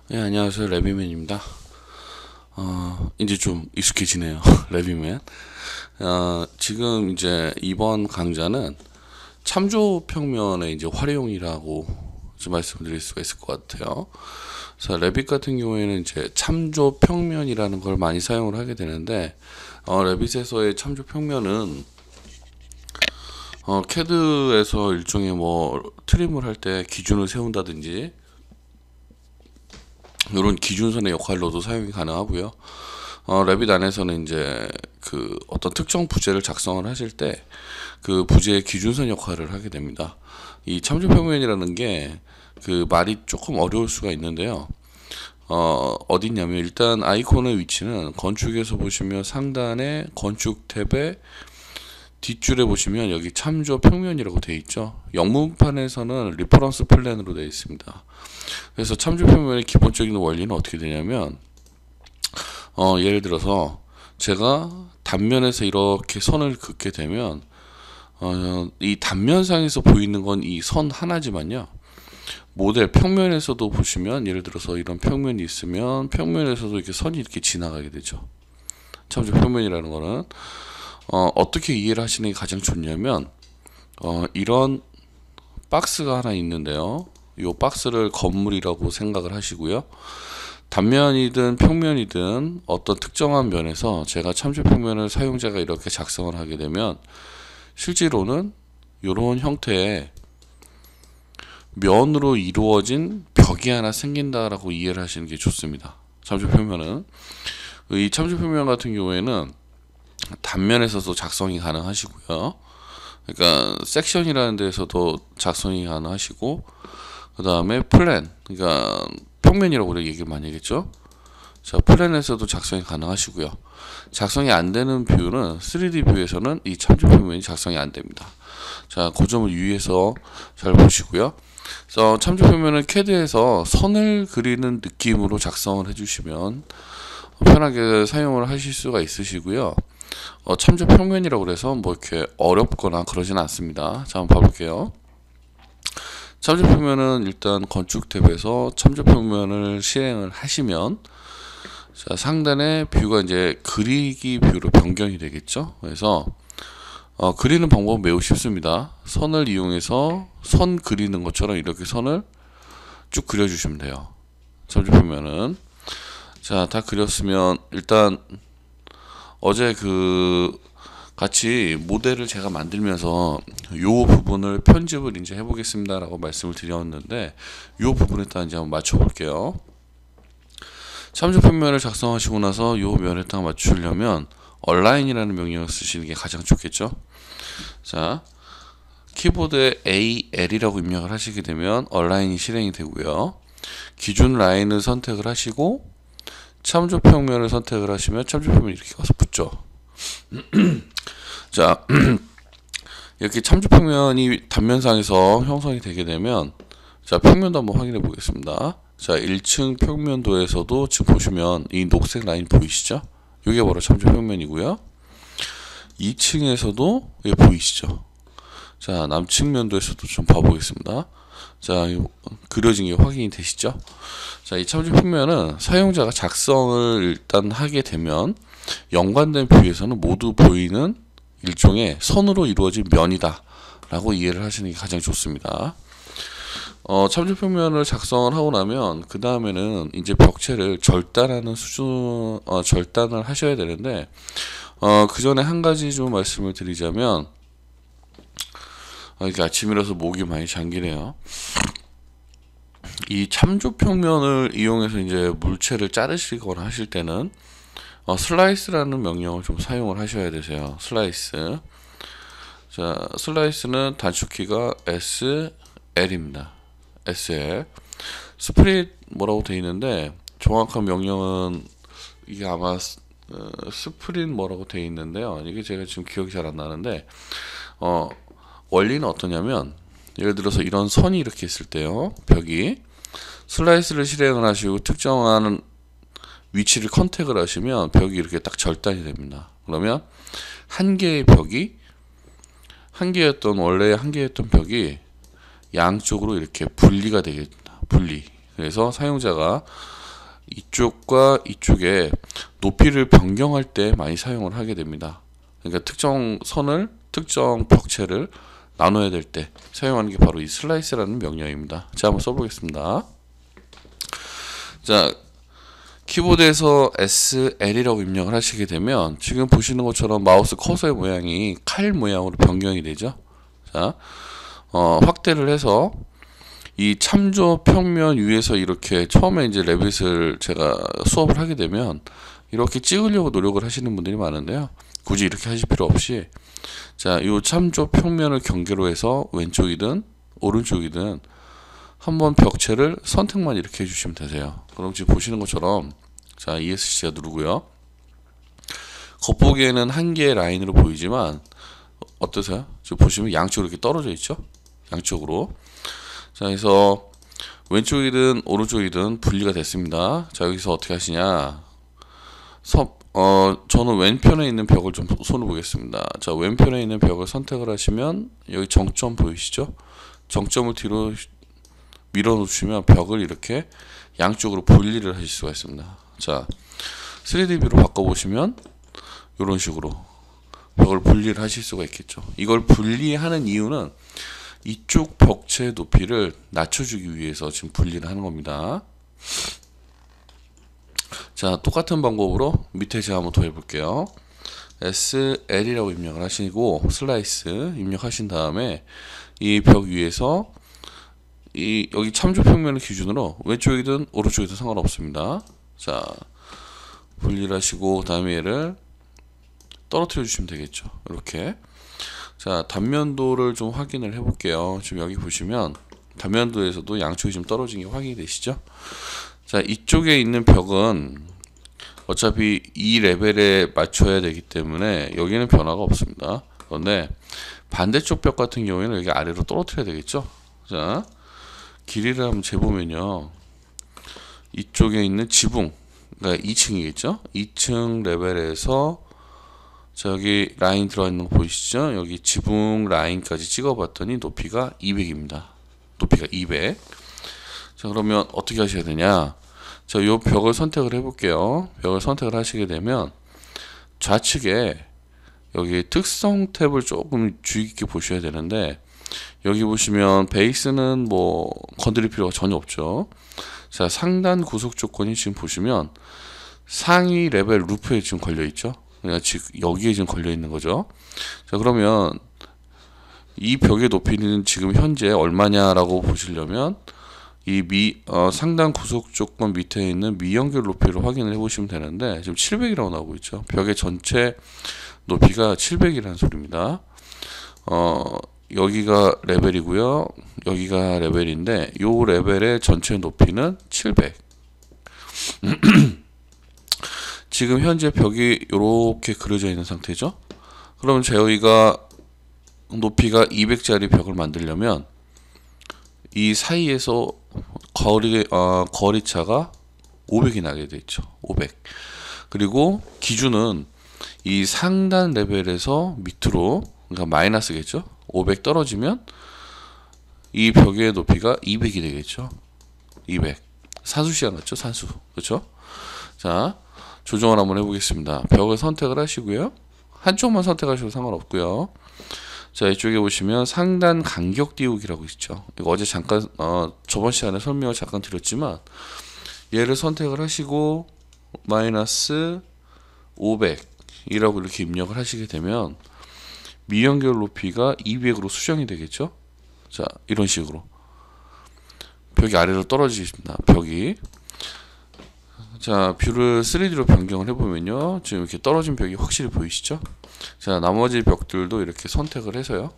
네, 안녕하세요. 레비맨입니다. 이제 좀 익숙해지네요. 레비맨. 지금 이제 이번 강좌는 참조 평면의 이제 활용이라고 좀 말씀드릴 수가 있을 것 같아요. 그래서 레빗 같은 경우에는 이제 참조 평면이라는 걸 많이 사용을 하게 되는데, 레빗에서의 참조 평면은 캐드에서 일종의 뭐 트림을 할 때 기준을 세운다든지 이런 기준선의 역할로도 사용이 가능하고요. 레빗 안에서는 이제 그 어떤 특정 부재를 작성을 하실 때 그 부재의 기준선 역할을 하게 됩니다. 이 참조 평면이라는 게 그 말이 조금 어려울 수가 있는데요. 어디냐면 일단 아이콘의 위치는 건축에서 보시면 상단에 건축 탭에 뒷줄에 보시면 여기 참조 평면이라고 되어 있죠. 영문판에서는 리퍼런스 플랜으로 되어 있습니다. 그래서 참조 평면의 기본적인 원리는 어떻게 되냐면 예를 들어서 제가 단면에서 이렇게 선을 긋게 되면 이 단면상에서 보이는 건 이 선 하나지만요. 모델 평면에서도 보시면 예를 들어서 이런 평면이 있으면 평면에서도 이렇게 선이 이렇게 지나가게 되죠. 참조 평면이라는 거는 어떻게 이해를 하시는 게 가장 좋냐면 이런 박스가 하나 있는데요. 이 박스를 건물이라고 생각을 하시고요. 단면이든 평면이든 어떤 특정한 면에서 제가 참조 평면을 사용자가 이렇게 작성을 하게 되면 실제로는 이런 형태의 면으로 이루어진 벽이 하나 생긴다라고 이해를 하시는 게 좋습니다. 참조 평면은 이 참조 평면 같은 경우에는 단면에서도 작성이 가능하시고요. 그러니까 섹션이라는 데에서도 작성이 가능하시고 그 다음에 플랜, 그러니까 평면이라고 우리가 얘기를 많이 하겠죠. 자, 플랜에서도 작성이 가능하시고요. 작성이 안 되는 뷰는 3D 뷰에서는 이 참조 평면이 작성이 안 됩니다. 자, 그 점을 유의해서 잘 보시고요. 그래서 참조 평면은 캐드에서 선을 그리는 느낌으로 작성을 해주시면 편하게 사용을 하실 수가 있으시고요. 참조 평면이라고 그래서 뭐 이렇게 어렵거나 그러진 않습니다. 자, 한번 봐볼게요. 참조 평면은 일단 건축 탭에서 참조 평면을 실행을 하시면 자, 상단에 뷰가 이제 그리기 뷰로 변경이 되겠죠. 그래서 그리는 방법은 매우 쉽습니다. 선을 이용해서 선 그리는 것처럼 이렇게 선을 쭉 그려주시면 돼요. 참조 평면은 자, 다 그렸으면 일단 어제 그 같이 모델을 제가 만들면서 요 부분을 편집을 이제 해보겠습니다 라고 말씀을 드렸는데 요 부분에 딱 이제 한번 맞춰 볼게요. 참조 평면을 작성하시고 나서 요 면에 딱 맞추려면 얼라인이라는 명령을 쓰시는 게 가장 좋겠죠. 자, 키보드에 AL이라고 입력을 하시게 되면 얼라인이 실행이 되고요. 기준 라인을 선택을 하시고 참조 평면을 선택을 하시면 참조 평면이 이렇게 가서 붙죠. 자, 이렇게 참조 평면이 단면상에서 형성이 되게 되면 자, 평면도 한번 확인해 보겠습니다. 자, 1층 평면도에서도 지금 보시면 이 녹색 라인 보이시죠? 이게 바로 참조 평면이고요. 2층에서도 이게 보이시죠? 자, 남측 면도에서도 좀 봐보겠습니다. 자, 그려진 게 확인이 되시죠? 자, 이 참조 평면은 사용자가 작성을 일단 하게 되면 연관된 뷰에서는 모두 보이는 일종의 선으로 이루어진 면이다 라고 이해를 하시는 게 가장 좋습니다. 참조 평면을 작성을 하고 나면 그 다음에는 이제 벽체를 절단하는 수준 절단을 하셔야 되는데 그 전에 한 가지 좀 말씀을 드리자면 이렇게 아침이라서 목이 많이 잠기네요. 이 참조 평면을 이용해서 이제 물체를 자르시거나 하실 때는 슬라이스라는 명령을 좀 사용을 하셔야 되세요. 슬라이스. 자, 슬라이스는 단축키가 SL입니다. SL. 스프릿 뭐라고 되어 있는데 정확한 명령은 이게 아마 스프릿 뭐라고 되어 있는데요. 이게 제가 지금 기억이 잘 안 나는데 원리는 어떠냐면 예를 들어서 이런 선이 이렇게 있을 때요. 벽이 슬라이스를 실행을 하시고 특정한 위치를 컨택을 하시면 벽이 이렇게 딱 절단이 됩니다. 그러면 한 개의 벽이 원래 한 개였던 벽이 양쪽으로 이렇게 분리가 되겠다. 분리. 그래서 사용자가 이쪽과 이쪽에 높이를 변경할 때 많이 사용을 하게 됩니다. 그러니까 특정 선을, 특정 벽체를 나눠야 될 때 사용하는 게 바로 이 슬라이스라는 명령입니다. 자, 한번 써보겠습니다. 자, 키보드에서 SL이라고 입력을 하시게 되면 지금 보시는 것처럼 마우스 커서의 모양이 칼 모양으로 변경이 되죠. 자, 확대를 해서 이 참조 평면 위에서 이렇게 처음에 이제 레빗을 제가 수업을 하게 되면 이렇게 찍으려고 노력을 하시는 분들이 많은데요. 굳이 이렇게 하실 필요 없이 자, 이 참조 평면을 경계로 해서 왼쪽이든 오른쪽이든 한번 벽체를 선택만 이렇게 해주시면 되세요. 그럼 지금 보시는 것처럼 자, ESC가 누르고요. 겉보기에는 한 개의 라인으로 보이지만 어떠세요? 지금 보시면 양쪽으로 이렇게 떨어져 있죠? 양쪽으로. 자, 그래서 왼쪽이든 오른쪽이든 분리가 됐습니다. 자, 여기서 어떻게 하시냐? 저는 왼편에 있는 벽을 좀 손을 보겠습니다. 자, 왼편에 있는 벽을 선택을 하시면 여기 정점 보이시죠? 정점을 뒤로 밀어 놓으시면 벽을 이렇게 양쪽으로 분리를 하실 수가 있습니다. 자, 3D 뷰로 바꿔보시면 이런 식으로 벽을 분리를 하실 수가 있겠죠. 이걸 분리하는 이유는 이쪽 벽체 높이를 낮춰주기 위해서 지금 분리를 하는 겁니다. 자, 똑같은 방법으로 밑에 제가 한번 더 해볼게요. SL이라고 입력을 하시고 슬라이스 입력하신 다음에 이 벽 위에서 여기 참조 평면을 기준으로 왼쪽이든 오른쪽이든 상관없습니다. 자, 분리를 하시고 그다음에 얘를 떨어뜨려 주시면 되겠죠. 이렇게. 자, 단면도를 좀 확인을 해볼게요. 지금 여기 보시면 단면도에서도 양쪽이 좀 떨어진 게 확인이 되시죠? 자, 이쪽에 있는 벽은 어차피 이 레벨에 맞춰야 되기 때문에 여기는 변화가 없습니다. 그런데 반대쪽 벽 같은 경우에는 여기 아래로 떨어뜨려야 되겠죠? 자, 길이를 한번 재보면요. 이쪽에 있는 지붕, 그러니까 2층이겠죠? 2층 레벨에서 저기 라인 들어가 있는 거 보이시죠? 여기 지붕 라인까지 찍어봤더니 높이가 200입니다. 높이가 200. 자, 그러면 어떻게 하셔야 되냐? 자, 요 벽을 선택을 해볼게요. 벽을 선택을 하시게 되면 좌측에 여기 특성 탭을 조금 주의 깊게 보셔야 되는데 여기 보시면 베이스는 뭐 건드릴 필요가 전혀 없죠. 자, 상단 구속 조건이 지금 보시면 상위 레벨 루프에 지금 걸려 있죠. 그러니까 지금 여기에 지금 걸려 있는 거죠. 자, 그러면 이 벽의 높이는 지금 현재 얼마냐라고 보시려면 이 상단 구속 조건 밑에 있는 미연결 높이를 확인을 해보시면 되는데 지금 700이라고 나오고 있죠. 벽의 전체 높이가 700이라는 소리입니다. 여기가 레벨이고요. 여기가 레벨인데 요 레벨의 전체 높이는 700. 지금 현재 벽이 이렇게 그려져 있는 상태죠. 그러면 저희가 높이가 200짜리 벽을 만들려면 이 사이에서 거리차가 500이 나게 되죠. 500. 그리고 기준은 이 상단 레벨에서 밑으로, 그러니까 마이너스겠죠. 500 떨어지면 이 벽의 높이가 200이 되겠죠. 200. 산수시간 같죠? 산수. 그렇죠? 자, 조정을 한번 해보겠습니다. 벽을 선택을 하시고요. 한쪽만 선택하셔도 상관없고요. 자, 이쪽에 보시면 상단 간격 띄우기라고 있죠. 이거 어제 잠깐 저번 시간에 설명을 잠깐 드렸지만 얘를 선택을 하시고 마이너스 500이라고 이렇게 입력을 하시게 되면 미연결 높이가 200으로 수정이 되겠죠. 자, 이런 식으로 벽이 아래로 떨어지십니다. 벽이. 자, 뷰를 3D로 변경을 해보면요. 지금 이렇게 떨어진 벽이 확실히 보이시죠? 자, 나머지 벽들도 이렇게 선택을 해서요.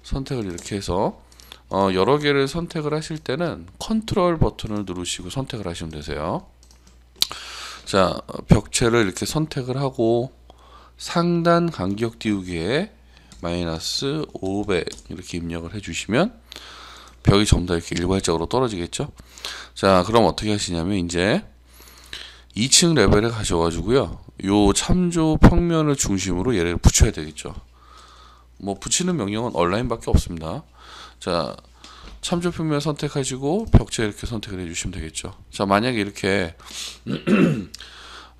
선택을 이렇게 해서 여러 개를 선택을 하실 때는 컨트롤 버튼을 누르시고 선택을 하시면 되세요. 자, 벽체를 이렇게 선택을 하고 상단 간격 띄우기에 마이너스 500 이렇게 입력을 해주시면 벽이 전부 다 이렇게 일괄적으로 떨어지겠죠? 자, 그럼 어떻게 하시냐면 이제 2층 레벨에 가셔가지고요. 요 참조 평면을 중심으로 얘를 붙여야 되겠죠. 뭐 붙이는 명령은 온라인밖에 없습니다. 자, 참조 표면 선택하시고 벽체 이렇게 선택을 해주시면 되겠죠. 자, 만약에 이렇게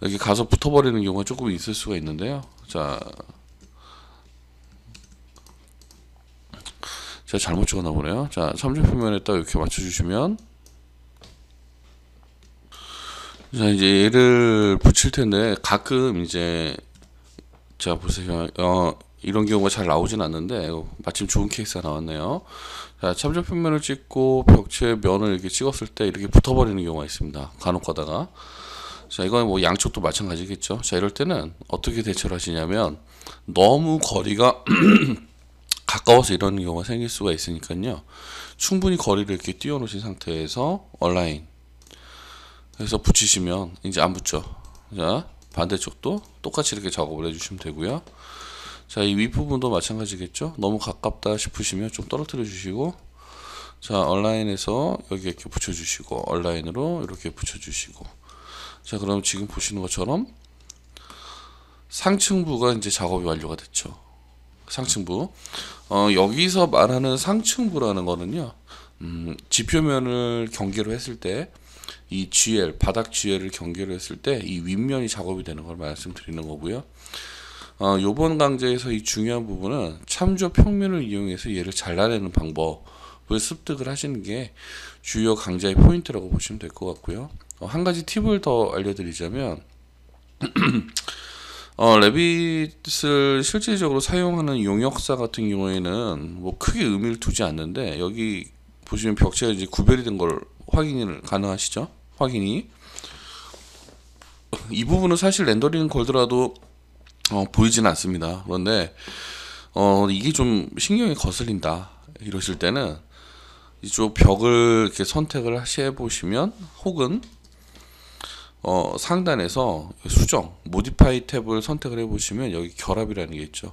여기 가서 붙어버리는 경우가 조금 있을 수가 있는데요. 자, 제가 잘못 찍었나 보네요. 자, 참조 표면에다 이렇게 맞춰주시면, 자, 이제 얘를 붙일 텐데 가끔 이제, 자, 보세요. 이런 경우가 잘 나오진 않는데 마침 좋은 케이스가 나왔네요. 자, 참조 표면을 찍고 벽체 면을 이렇게 찍었을 때 이렇게 붙어버리는 경우가 있습니다. 간혹 가다가. 자, 이건 뭐 양쪽도 마찬가지겠죠. 자, 이럴 때는 어떻게 대처를 하시냐면, 너무 거리가 가까워서 이런 경우가 생길 수가 있으니까요. 충분히 거리를 이렇게 띄워 놓으신 상태에서 얼라인 해서 붙이시면 이제 안 붙죠. 자, 반대쪽도 똑같이 이렇게 작업을 해주시면 되고요. 자, 이 윗부분도 마찬가지겠죠. 너무 가깝다 싶으시면 좀 떨어뜨려 주시고, 자, 얼라인에서 여기 이렇게 붙여주시고, 얼라인으로 이렇게 붙여주시고, 자, 그럼 지금 보시는 것처럼 상층부가 이제 작업이 완료가 됐죠. 상층부. 여기서 말하는 상층부라는 거는요, 지표면을 경계로 했을 때, 이 GL, 바닥 GL을 경계로 했을 때 이 윗면이 작업이 되는 걸 말씀드리는 거고요. 요번 강좌에서 이 중요한 부분은 참조 평면을 이용해서 얘를 잘라내는 방법을 습득을 하시는 게 주요 강좌의 포인트라고 보시면 될 것 같고요. 한 가지 팁을 더 알려드리자면, 레빗을 실질적으로 사용하는 용역사 같은 경우에는 뭐 크게 의미를 두지 않는데, 여기 보시면 벽체가 이제 구별이 된 걸 확인을 가능하시죠? 확인이. 이 부분은 사실 렌더링 걸더라도 보이지는 않습니다. 그런데 이게 좀 신경이 거슬린다 이러실 때는 이쪽 벽을 이렇게 선택을 하셔 보시면, 혹은 상단에서 수정 모디파이 탭을 선택을 해 보시면 여기 결합이라는 게 있죠.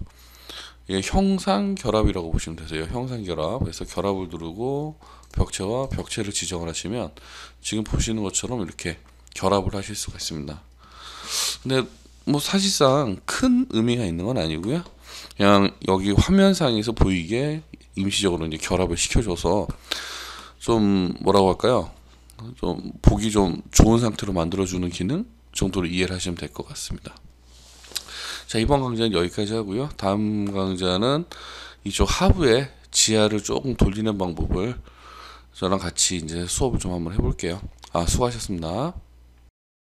이게 형상 결합이라고 보시면 되세요. 형상 결합. 그래서 결합을 누르고 벽체와 벽체를 지정을 하시면 지금 보시는 것처럼 이렇게 결합을 하실 수가 있습니다. 근데 뭐 사실상 큰 의미가 있는 건 아니고요. 그냥 여기 화면상에서 보이게 임시적으로 이제 결합을 시켜줘서 좀 뭐라고 할까요? 좀 보기 좀 좋은 상태로 만들어주는 기능 정도로 이해를 하시면 될 것 같습니다. 자, 이번 강좌는 여기까지 하고요. 다음 강좌는 이쪽 하부에 지하를 조금 돌리는 방법을 저랑 같이 이제 수업을 좀 한번 해볼게요. 수고하셨습니다.